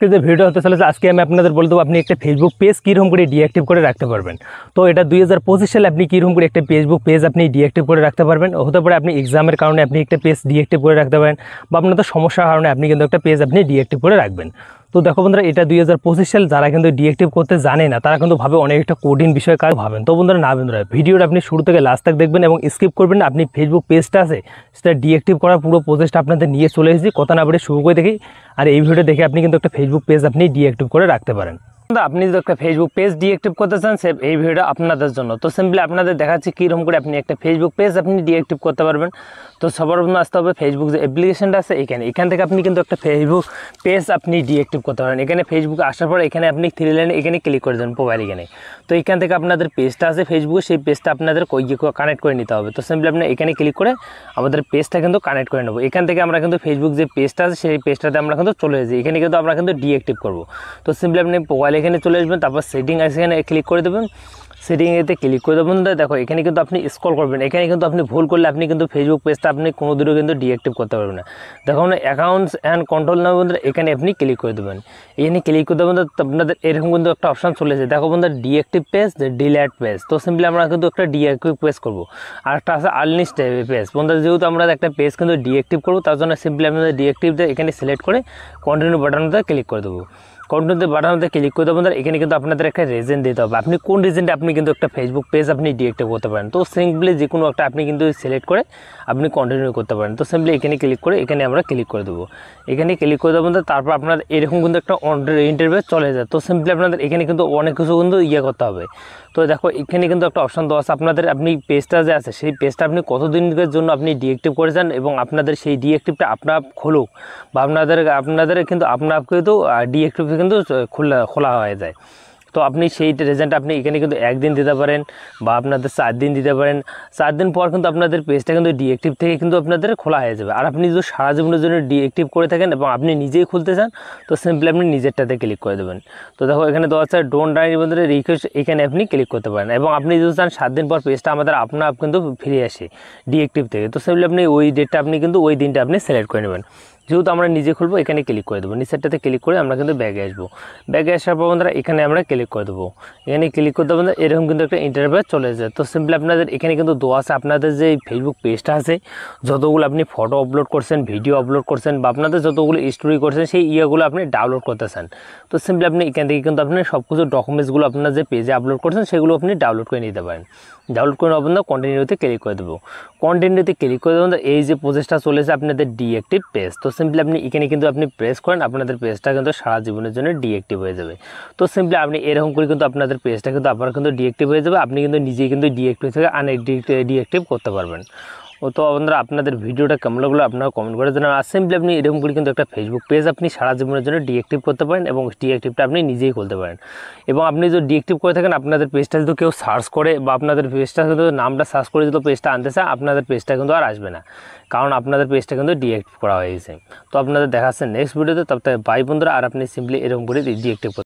আজকে যে ভিডিও হতে চলেছে আজকে আমি আপনাদের বলে দেবো আপনি একটা ফেসবুক পেজ কীরকম করে ডিঅ্যাক্টিভ করে রাখতে পারবেন। তো এটা 2025 সালে আপনি কীরকম করে একটা ফেসবুক পেজ আপনি ডিঅ্যাক্টিভ করে রাখতে পারবেন। হতে পারে আপনি এক্সামের কারণে আপনি একটা পেজ ডিঅ্যাক্টিভ করে রাখতে পারেন, বা আপনাদের সমস্যার কারণে আপনি কিন্তু একটা পেজ আপনি ডিঅ্যাক্টিভ করে রাখবেন। তো দেখো বন্ধুরা, এটা 2025 সাল যারা কিন্তু ডিঅ্যাক্টিভ করতে জানে না তারা কিন্তু ভাবে অনেক একটা কঠিন বিষয় কাজ ভাবেন। তো বন্ধুরা না বন্ধুরা, ভিডিওটা আপনি শুরু থেকে লাস্ট তক দেখবেন এবং স্কিপ করবেন না। আপনি ফেসবুক পেজটা আছে সেটা ডিঅ্যাক্টিভ করার পুরো প্রসেসটা আপনাদের নিয়ে চলে এসেছি, কথা না বলে শুরু করে দেখি। আর এই ভিডিও দেখে আপনি কিন্তু একটা ফেসবুক পেজ আপনি ডিঅ্যাক্টিভ করে রাখতে পারেন। আপনি যদি একটা ফেসবুক পেজ ডিঅ্যাক্টিভ করতে চান সে এই ভিডিওটা আপনাদের জন্য। তো সিম্পলি আপনাদের দেখাচ্ছি কীরকম করে আপনি একটা ফেসবুক পেজ আপনি ডিঅ্যাক্টিভ করতে পারবেন। তো সবার প্রথমে আসতে হবে ফেসবুক যে অ্যাপ্লিকেশনটা আছে এখান থেকে আপনি কিন্তু একটা ফেসবুক পেজ আপনি ডিঅ্যাক্টিভ করতে পারেন। এখানে ফেসবুকে আসার পর এখানে আপনি 3 লাইনে এখানে ক্লিক করে দেবেন প্রোফাইল এখানে। তো এখান থেকে আপনাদের পেজটা আছে ফেসবুকে, সেই পেজটা আপনাদের কানেক্ট করে নিতে হবে। তো সিম্পলি আপনি এখানে ক্লিক করে আমাদের পেজটা কিন্তু কানেক্ট করে নেব। এখান থেকে আমরা কিন্তু ফেসবুক যে পেজটা আছে সেই পেজটাতে আমরা কিন্তু চলে যাই। এখানে কিন্তু আমরা কিন্তু ডিঅ্যাক্টিভ করব। তো সিম্পলি আপনি প্রোফাইল এখানে চলে আসবেন, তারপর সেটিং আছে এখানে ক্লিক করে দেবেন। সেটিংয়েতে ক্লিক করে দেবেন। দেখো এখানে কিন্তু আপনি স্ক্রল করবেন, এখানে কিন্তু আপনি ভুল করলে আপনি কিন্তু ফেসবুক পেজটা আপনি কোনো দিনও কিন্তু ডিঅ্যাক্টিভ করতে পারবেন না। দেখুন অ্যাকাউন্টস অ্যান্ড কন্ট্রোল নামে বন্ধুরা এখানে আপনি ক্লিক করে দেবেন। এখানে ক্লিক করে দেবেন, আপনাদের এরকম কিন্তু একটা অপশান চলে যায়। দেখো বন্ধুরা ডিঅ্যাক্টিভ পেজ, ডিলিট পেজ। তো সিম্পলি আমরা কিন্তু একটা ডিঅ্যাক্টিভ পেজ করবো। আর একটা আছে আনলিস্ট পেজ। বন্ধুরা যেহেতু আমরা একটা পেজ কিন্তু ডিঅ্যাক্টিভ করবো তার জন্য সিম্পলি আপনাদের ডিঅ্যাক্টিভ এখানে সিলেক্ট করে কন্টিনিউ বাটনটা ক্লিক করে দেবো। কন্টিনিউতে বাটনতে ক্লিক করে দেবেন। এখানে কিন্তু আপনাদের একটা রিজন দিতে হবে, আপনি কোন রিজনে আপনি কিন্তু একটা ফেসবুক পেজ আপনি ডিঅ্যাক্টিভ করতে পারেন। তো সিম্পলি যে কোনো একটা আপনি কিন্তু সিলেক্ট করে আপনি কন্টিনিউ করতে পারেন। তো সিম্পলি এখানে ক্লিক করে এখানে আমরা ক্লিক করে দেবো। এখানে ক্লিক করে দেবেন, তারপর আপনার এরকম কিন্তু একটা ইন্টারভিউ চলে যায়। তো সিম্পলি আপনাদের এখানে কিন্তু অনেক কিছু কিন্তু করতে হবে। তো দেখো এখানে কিন্তু একটা অপশান দেওয়া আছে আপনাদের, আপনি পেজটা যে আছে সেই পেজটা আপনি কতদিনের জন্য আপনি ডিঅ্যাক্টিভ করেছেন এবং আপনাদের সেই ডিঅ্যাক্টিভটা আপনার খুলুক বা আপনাদের কিন্তু আপনার কিন্তু ডিঅ্যাক্টিভ কিন্তু খোলা হয়ে যায়। তো আপনি সেই রেজাল্টটা আপনি এখানে কিন্তু 1 দিন দিতে পারেন বা আপনাদের 4 দিন দিতে পারেন। 4 দিন পর কিন্তু আপনাদের পেজটা কিন্তু ডিঅ্যাক্টিভ থেকে কিন্তু আপনাদের খোলা হয়ে যাবে। আর আপনি যদি সারা জীবনের জন্য ডিঅ্যাক্টিভ করে থাকেন এবং আপনি নিজেই খুলতে চান তো সিম্পলি আপনি নিজেরটাতে ক্লিক করে দেবেন। তো দেখো এখানে দেওয়া আছে ডোন্ট রাইট বন্ধুরা রিকোয়েস্ট, এখানে আপনি ক্লিক করতে পারেন। এবং আপনি যদি চান 7 দিন পর পেজটা আমাদের আপনার কিন্তু ফিরে আসে ডিঅ্যাক্টিভ থেকে, তো সিম্পলি আপনি ওই ডেটটা আপনি কিন্তু ওই দিনটা আপনি সিলেক্ট করে নেবেন। যেহেতু আমরা নিজে খুলবো এখানে ক্লিক করে দেবো, নিচেরটাতে ক্লিক করে আমরা কিন্তু ব্যাগে আসবো। ব্যাগে আসার পর বন্ধুরা এখানে আমরা ক্লিক করে দেবো। এখানে ক্লিক করতে বন্ধুরা এরকম কিন্তু একটা ইন্টারভিউ চলে যায়। তো সিম্পলি আপনাদের এখানে কিন্তু দেওয়া আছে আপনাদের যে ফেসবুক পেজটা আছে যতগুলো আপনি ফটো আপলোড করছেন, ভিডিও আপলোড করছেন বা আপনাদের যতগুলো স্টোরি করছেন সেই ইয়েগুলো আপনি ডাউনলোড করতে চান। তো সিম্পলি আপনি এখান থেকে কিন্তু আপনি সব কিছু ডকুমেন্টসগুলো আপনার যে পেজে আপলোড করছেন সেগুলো আপনি ডাউনলোড করে নিতে পারেন। ডাউনলোড করে নেওয়ার পর কন্টিনিউতে ক্লিক করে দেবো। কন্টিনিউতে ক্লিক করে দেবেন, এই যে প্রসেসটা চলেছে আপনাদের ডিঅ্যাক্টিভ পেজ। তো সিম্পলি আপনি এখানে কিন্তু আপনি প্রেস করেন, আপনাদের পেজটা কিন্তু সারা জীবনের জন্য ডিঅ্যাক্টিভ হয়ে যাবে। তো সিম্পলি আপনি এরকম করে কিন্তু আপনাদের পেজটা কিন্তু আপনার কিন্তু ডিঅ্যাক্টিভ হয়ে যাবে। আপনি কিন্তু নিজেই কিন্তু ডিঅ্যাক্টিভ থেকে ডিঅ্যাক্টিভ করতে পারবেন। তো বন্ধুরা আপনাদের ভিডিওটা কেমন লাগলো আপনারা কমেন্ট করে জানান। আর সিম্পলি আপনি এরকম করে কিন্তু একটা ফেসবুক পেজ আপনি সারা জীবনের জন্য ডিঅ্যাক্টিভ করতে পারেন এবং ডিঅ্যাক্টিভটা আপনি নিজেই খুলতে পারেন। এবং আপনি যদি ডিঅ্যাক্টিভ করে থাকেন আপনাদের পেজটা যদি কেউ সার্চ করে বা আপনাদের পেজটা কিন্তু নামটা সার্চ করে যদি পেজটা আনতে চায় আপনাদের পেজটা কিন্তু আর আসবে না, কারণ আপনাদের পেজটা কিন্তু ডিঅ্যাক্টিভ করা হয়েছে। তো আপনাদের দেখাচ্ছে নেক্সট ভিডিওতে, তবে বাই বন্ধুরা। আর আপনি সিম্পলি এরকম করে ডিঅ্যাক্টিভ